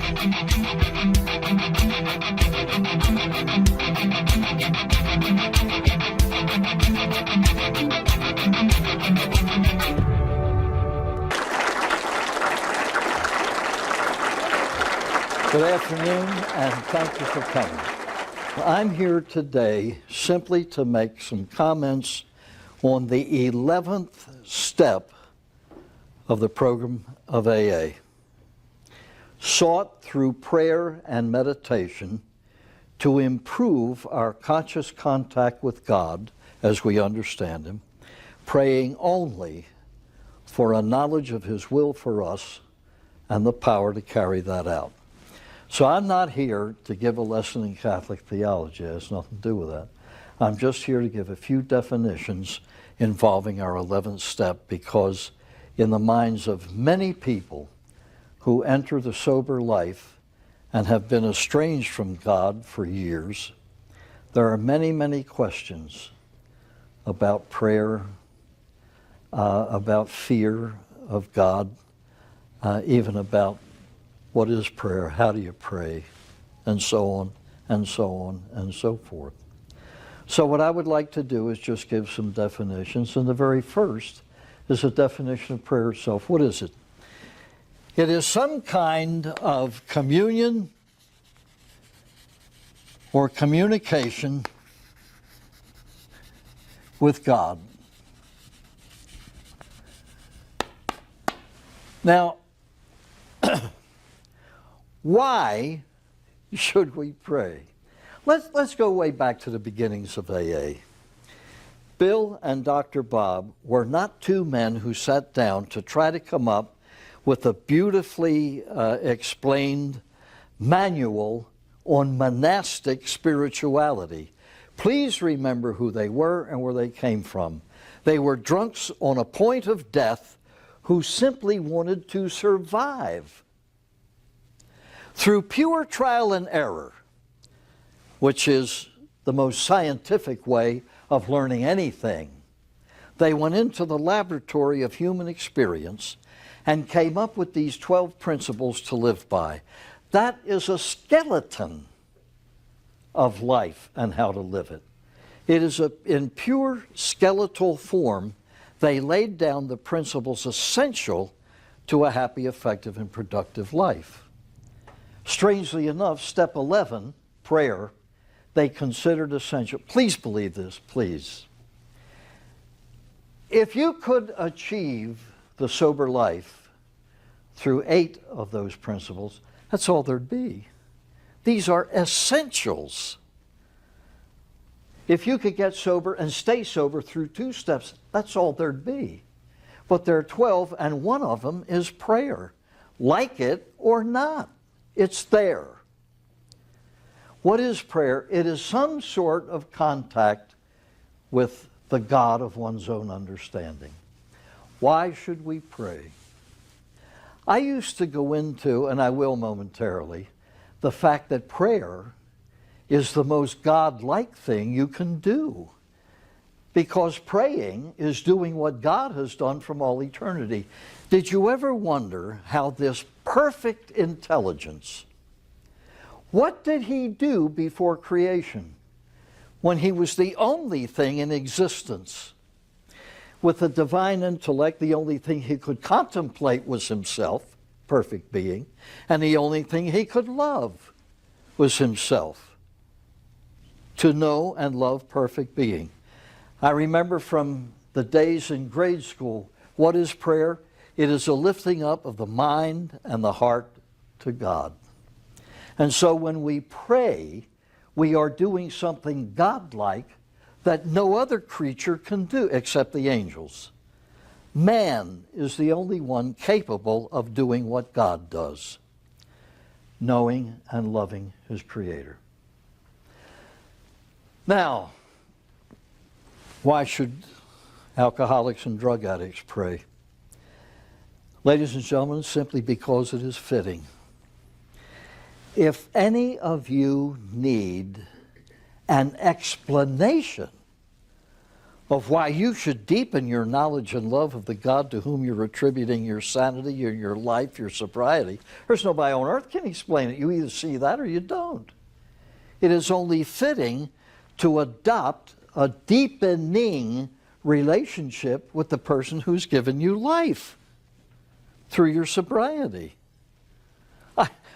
Good afternoon, and thank you for coming. I'm here today simply to make some comments on the 11th step of the program of AA. Sought through prayer and meditation to improve our conscious contact with God as we understand Him, praying only for a knowledge of His will for us and the power to carry that out. So I'm not here to give a lesson in Catholic theology. It has nothing to do with that. I'm just here to give a few definitions involving our 11th step, because in the minds of many people who enter the sober life and have been estranged from God for years, there are many, many questions about prayer, about fear of God, even about what is prayer, how do you pray, and so on, and so on, and so forth. So what I would like to do is just give some definitions, and the very first is a definition of prayer itself. What is it? It is some kind of communion or communication with God. Now, why should we pray? Let's go way back to the beginnings of AA. Bill and Dr. Bob were not two men who sat down to try to come up with a beautifully explained manual on monastic spirituality. Please remember who they were and where they came from. They were drunks on a point of death who simply wanted to survive. Through pure trial and error, which is the most scientific way of learning anything, they went into the laboratory of human experience and came up with these 12 principles to live by. That is a skeleton of life and how to live it. It is in pure skeletal form, they laid down the principles essential to a happy, effective, and productive life. Strangely enough, step 11, prayer, they considered essential. Please believe this, please. If you could achieve the sober life through 8 of those principles, that's all there'd be. These are essentials. If you could get sober and stay sober through 2 steps, that's all there'd be. But there are 12, and one of them is prayer. Like it or not. It's there. What is prayer? It is some sort of contact with the God of one's own understanding. Why should we pray? I used to go into, and I will momentarily, the fact that prayer is the most God-like thing you can do. Because praying is doing what God has done from all eternity. Did you ever wonder how this perfect intelligence, what did He do before creation when He was the only thing in existence? With the divine intellect, the only thing He could contemplate was Himself, perfect being, and the only thing He could love was Himself. To know and love perfect being. I remember from the days in grade school, what is prayer? It is a lifting up of the mind and the heart to God. And so when we pray, we are doing something God-like that no other creature can do except the angels. Man is the only one capable of doing what God does, knowing and loving His Creator. Now, why should alcoholics and drug addicts pray? Ladies and gentlemen, simply because it is fitting. If any of you need an explanation of why you should deepen your knowledge and love of the God to whom you're attributing your sanity, your life, your sobriety. There's nobody on earth can explain it. You either see that or you don't. It is only fitting to adopt a deepening relationship with the person who's given you life through your sobriety.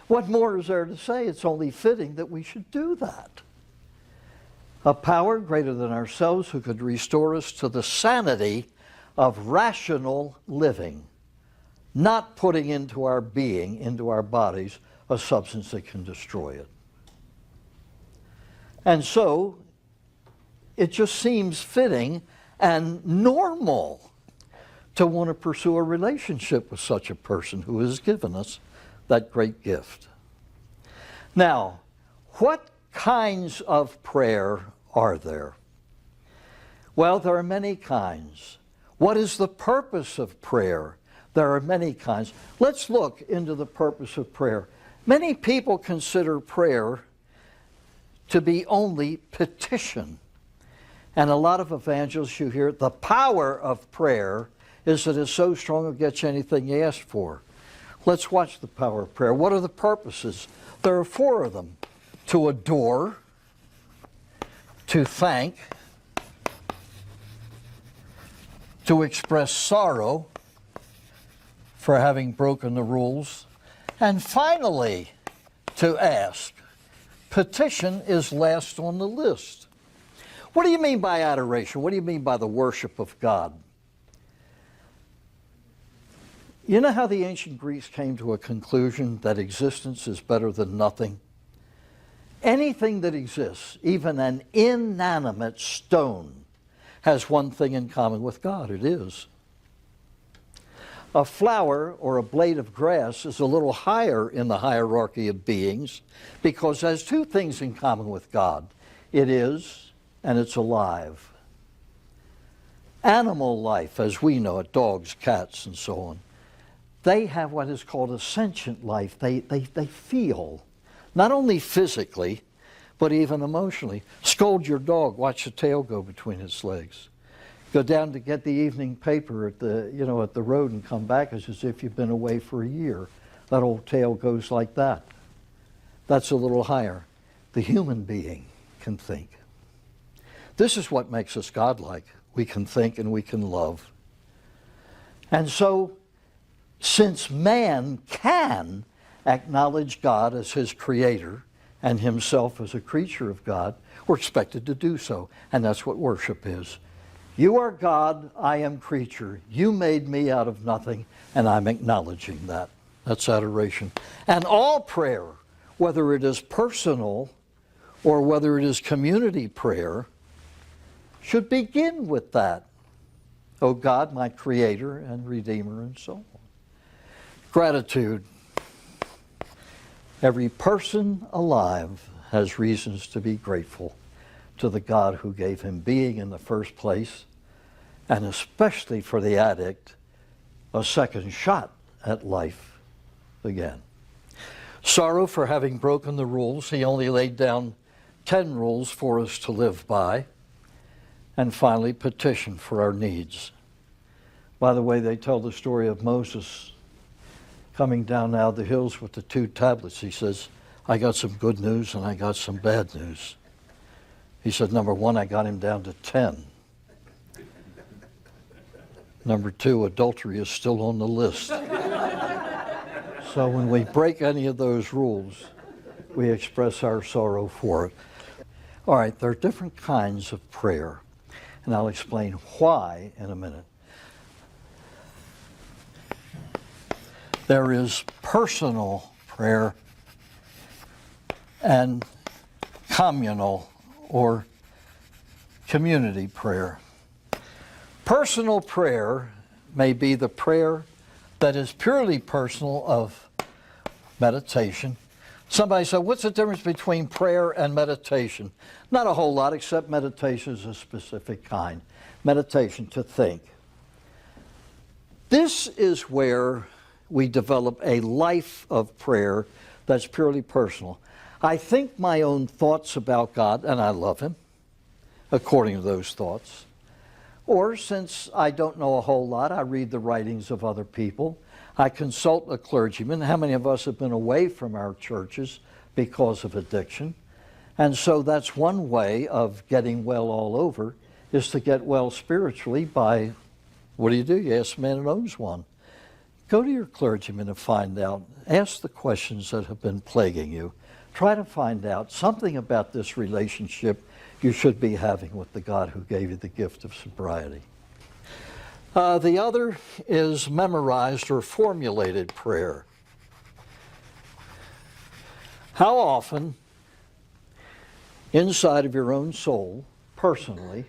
What more is there to say? It's only fitting that we should do that. A power greater than ourselves who could restore us to the sanity of rational living, not putting into our being, into our bodies, a substance that can destroy it. And so, it just seems fitting and normal to want to pursue a relationship with such a person who has given us that great gift. Now, what kinds of prayer are there? Well, there are many kinds. What is the purpose of prayer? There are many kinds. Let's look into the purpose of prayer. Many people consider prayer to be only petition. And a lot of evangelists, you hear, the power of prayer is that it's so strong it gets you anything you ask for. Let's watch the power of prayer. What are the purposes? There are 4 of them. To adore, to thank, to express sorrow for having broken the rules, and finally, to ask. Petition is last on the list. What do you mean by adoration? What do you mean by the worship of God? You know how the ancient Greeks came to a conclusion that existence is better than nothing? Anything that exists, even an inanimate stone, has one thing in common with God. It is. A flower or a blade of grass is a little higher in the hierarchy of beings because it has 2 things in common with God. It is, and it's alive. Animal life, as we know it, dogs, cats, and so on, they have what is called a sentient life. They feel, not only physically, but even emotionally. Scold your dog, watch the tail go between its legs. Go down to get the evening paper at the road and come back as if you've been away for a year. That old tail goes like that. That's a little higher. The human being can think. This is what makes us godlike. We can think and we can love. And so, since man can acknowledge God as his creator and himself as a creature of God, we're expected to do so. And that's what worship is. You are God, I am creature. You made me out of nothing, and I'm acknowledging that. That's adoration. And all prayer, whether it is personal or whether it is community prayer, should begin with that. Oh God, my creator and redeemer, and so on. Gratitude. Every person alive has reasons to be grateful to the God who gave him being in the first place, and especially for the addict, a second shot at life again. Sorrow for having broken the rules. He only laid down 10 rules for us to live by. And finally, petition for our needs. By the way, they tell the story of Moses coming down out of the hills with the 2 tablets. He says, I got some good news and I got some bad news. He said, number 1, I got him down to 10. Number 2, adultery is still on the list. So when we break any of those rules, we express our sorrow for it. All right, there are different kinds of prayer, and I'll explain why in a minute. There is personal prayer and communal or community prayer. Personal prayer may be the prayer that is purely personal of meditation. Somebody said, what's the difference between prayer and meditation? Not a whole lot, except meditation is a specific kind. Meditation, to think. This is where we develop a life of prayer that's purely personal. I think my own thoughts about God, and I love Him, according to those thoughts. Or since I don't know a whole lot, I read the writings of other people. I consult a clergyman. How many of us have been away from our churches because of addiction? And so that's one way of getting well all over, is to get well spiritually by, what do? You ask a man who knows one. Go to your clergyman and find out. Ask the questions that have been plaguing you. Try to find out something about this relationship you should be having with the God who gave you the gift of sobriety. The other is memorized or formulated prayer. How often, inside of your own soul, personally,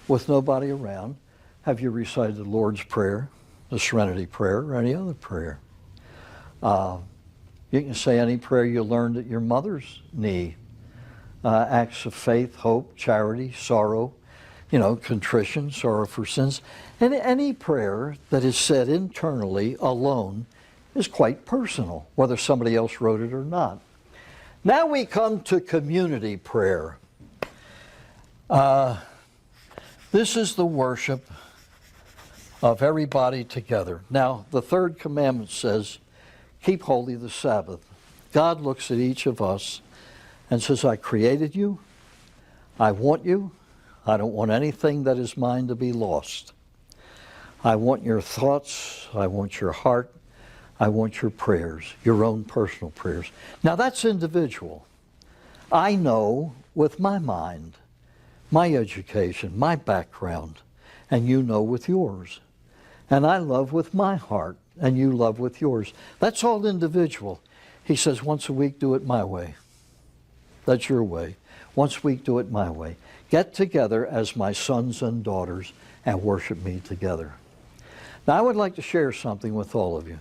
with nobody around, have you recited the Lord's Prayer, the Serenity Prayer, or any other prayer? You can say any prayer you learned at your mother's knee. Acts of faith, hope, charity, sorrow, contrition, sorrow for sins. And any prayer that is said internally alone is quite personal, whether somebody else wrote it or not. Now we come to community prayer. This is the worship of everybody together. Now, the third commandment says, keep holy the Sabbath. God looks at each of us and says, I created you. I want you. I don't want anything that is mine to be lost. I want your thoughts. I want your heart. I want your prayers, your own personal prayers. Now that's individual. I know with my mind, my education, my background, and you know with yours. And I love with my heart, and you love with yours. That's all individual. He says, once a week, do it my way. That's your way. Once a week, do it my way. Get together as my sons and daughters and worship me together. Now, I would like to share something with all of you.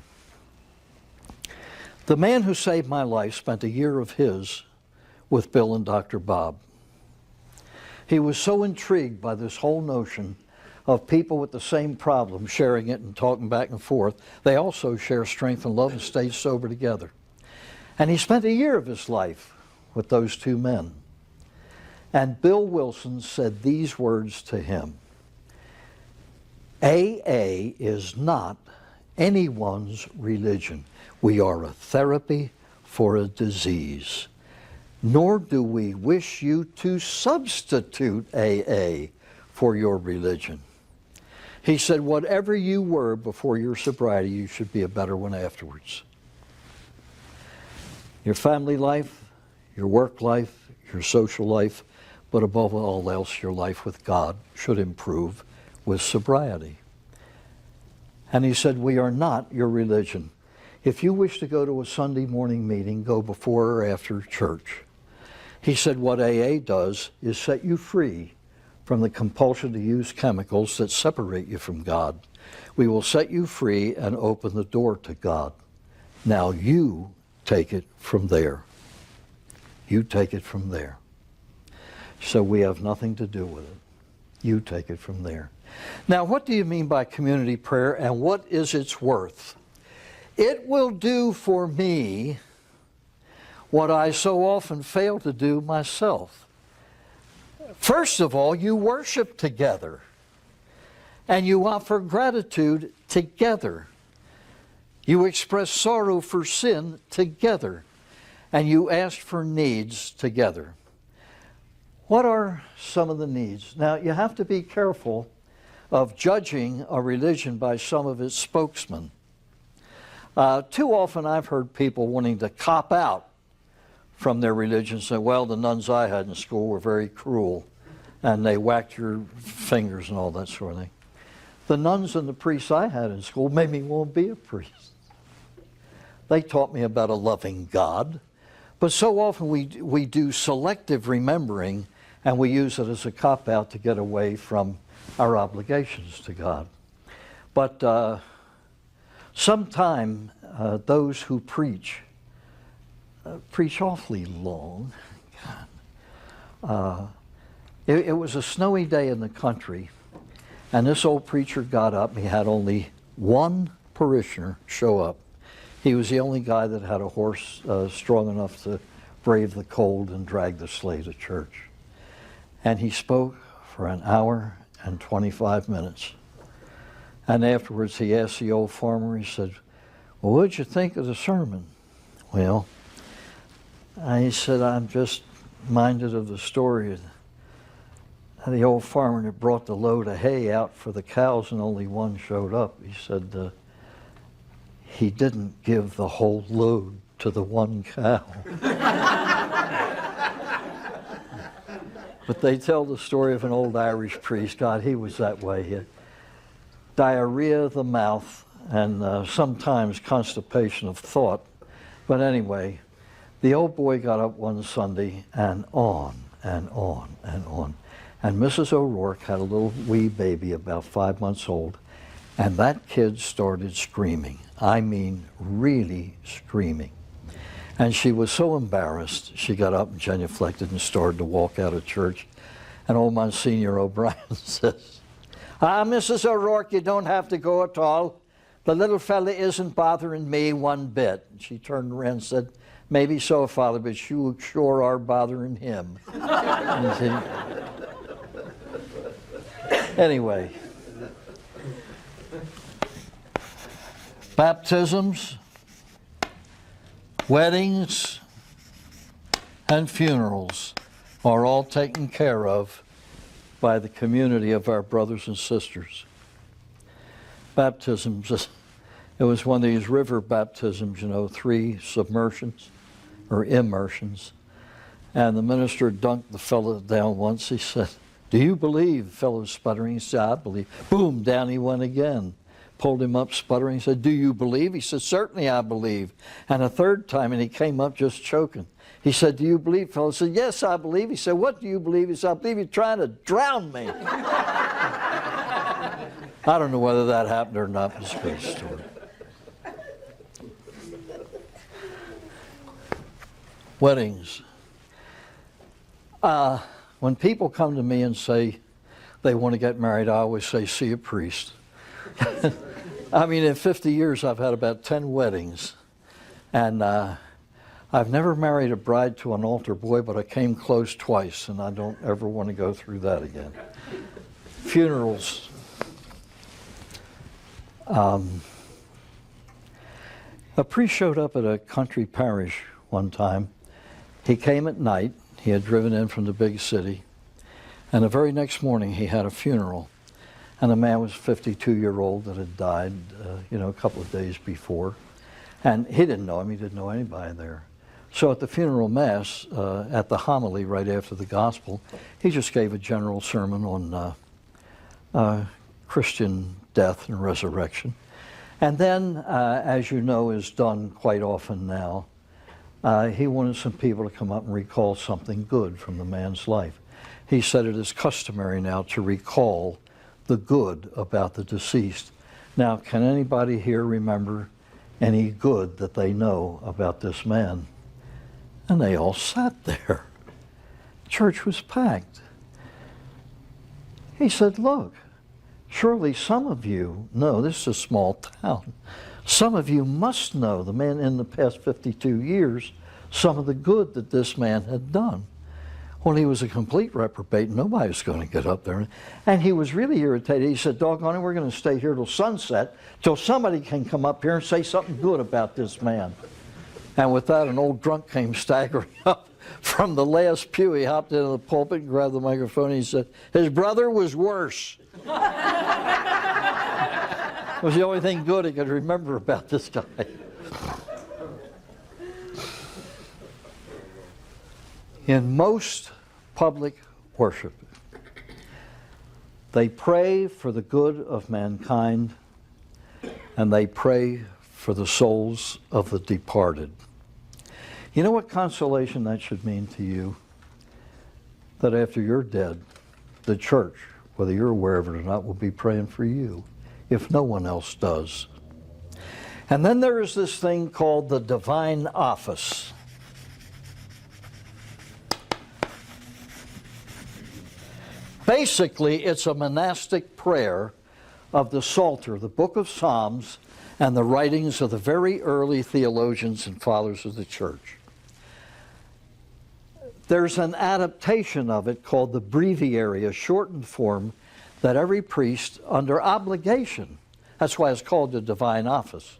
The man who saved my life spent a year of his with Bill and Dr. Bob. He was so intrigued by this whole notion of people with the same problem sharing it and talking back and forth. They also share strength and love and stay sober together. And he spent a year of his life with those two men. And Bill Wilson said these words to him: AA is not anyone's religion. We are a therapy for a disease. Nor do we wish you to substitute AA for your religion. He said, whatever you were before your sobriety, you should be a better one afterwards. Your family life, your work life, your social life, but above all else, your life with God should improve with sobriety. And he said, we are not your religion. If you wish to go to a Sunday morning meeting, go before or after church. He said what AA does is set you free from the compulsion to use chemicals that separate you from God. We will set you free and open the door to God. Now you take it from there. You take it from there. So we have nothing to do with it. You take it from there. Now, what do you mean by community prayer, and what is its worth? It will do for me what I so often fail to do myself. First of all, you worship together, and you offer gratitude together. You express sorrow for sin together, and you ask for needs together. What are some of the needs? Now, you have to be careful of judging a religion by some of its spokesmen. Too often I've heard people wanting to cop out from their religion and say, well, the nuns I had in school were very cruel, and they whacked your fingers and all that sort of thing. The nuns and the priests I had in school made me want to be a priest. They taught me about a loving God. But so often we do selective remembering, and we use it as a cop-out to get away from our obligations to God. But sometime those who preach awfully long. It was a snowy day in the country, and this old preacher got up. He had only one parishioner show up. He was the only guy that had a horse strong enough to brave the cold and drag the sleigh to church. And he spoke for an hour and 25 minutes. And afterwards he asked the old farmer, he said, well, what'd you think of the sermon? Well, he said, I'm just minded of the story of the old farmer that brought the load of hay out for the cows and only one showed up. He said, he didn't give the whole load to the one cow. But they tell the story of an old Irish priest. God, he was that way. He had diarrhea of the mouth and sometimes constipation of thought. But anyway, the old boy got up one Sunday and on and on and on. And Mrs. O'Rourke had a little wee baby about 5 months old, and that kid started screaming. I mean, really screaming. And she was so embarrassed, she got up and genuflected and started to walk out of church. And old Monsignor O'Brien says, Mrs. O'Rourke, you don't have to go at all. The little fella isn't bothering me one bit. And she turned around and said, maybe so, Father, but you sure are bothering him. Anyway, baptisms, weddings, and funerals are all taken care of by the community of our brothers and sisters. Baptisms, it was one of these river baptisms, 3 submersions or immersions. And the minister dunked the fellow down once. He said, do you believe? The fellow was sputtering. He said, I believe. Boom, down he went again. Pulled him up sputtering. He said, do you believe? He said, certainly I believe. And a third time, and he came up just choking. He said, do you believe? The fellow said, yes, I believe. He said, what do you believe? He said, I believe you're trying to drown me. I don't know whether that happened or not, but it's a great story. Weddings. When people come to me and say they want to get married, I always say, see a priest. I mean, in 50 years, I've had about 10 weddings. And I've never married a bride to an altar boy, but I came close twice, and I don't ever want to go through that again. Funerals. A priest showed up at a country parish one time. He came at night. He had driven in from the big city. And the very next morning, he had a funeral. And the man was a 52-year-old that had died, a couple of days before. And he didn't know him. He didn't know anybody there. So at the funeral mass, at the homily right after the gospel, he just gave a general sermon on Christian death and resurrection. And then, as you know, is done quite often now, he wanted some people to come up and recall something good from the man's life. He said it is customary now to recall the good about the deceased. Now, can anybody here remember any good that they know about this man? And they all sat there. Church was packed. He said, look, surely some of you know, this is a small town, some of you must know the man in the past 52 years, some of the good that this man had done. Well, he was a complete reprobate. Nobody was going to get up there. And he was really irritated. He said, doggone it, we're going to stay here till sunset, till somebody can come up here and say something good about this man. And with that, an old drunk came staggering up from the last pew. He hopped into the pulpit and grabbed the microphone and he said, his brother was worse. It was the only thing good he could remember about this guy. In most public worship, they pray for the good of mankind and they pray for the souls of the departed. You know what consolation that should mean to you? That after you're dead, the church, whether you're aware of it or not, will be praying for you, if no one else does. And then there is this thing called the divine office. Basically, it's a monastic prayer of the Psalter, the book of Psalms, and the writings of the very early theologians and fathers of the church. There's an adaptation of it called the breviary, a shortened form that every priest under obligation, that's why it's called the divine office.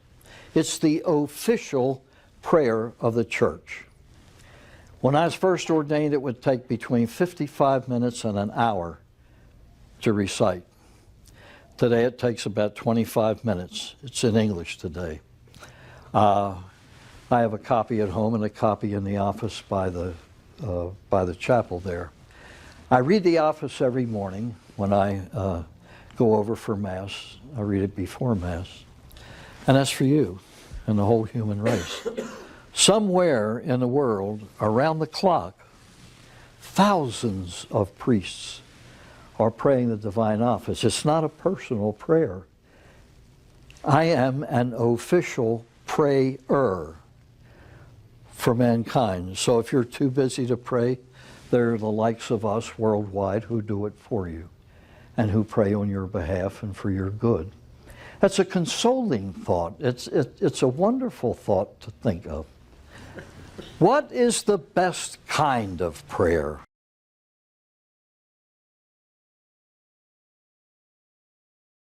It's the official prayer of the church. When I was first ordained, it would take between 55 minutes and an hour to recite. Today it takes about 25 minutes. It's in English today. I have a copy at home and a copy in the office by the chapel there. I read the office every morning when I go over for Mass. I read it before Mass. And that's for you and the whole human race. Somewhere in the world, around the clock, thousands of priests are praying the divine office. It's not a personal prayer. I am an official prayer for mankind. So if you're too busy to pray, there are the likes of us worldwide who do it for you and who pray on your behalf and for your good. That's a consoling thought. It's a wonderful thought to think of. What is the best kind of prayer?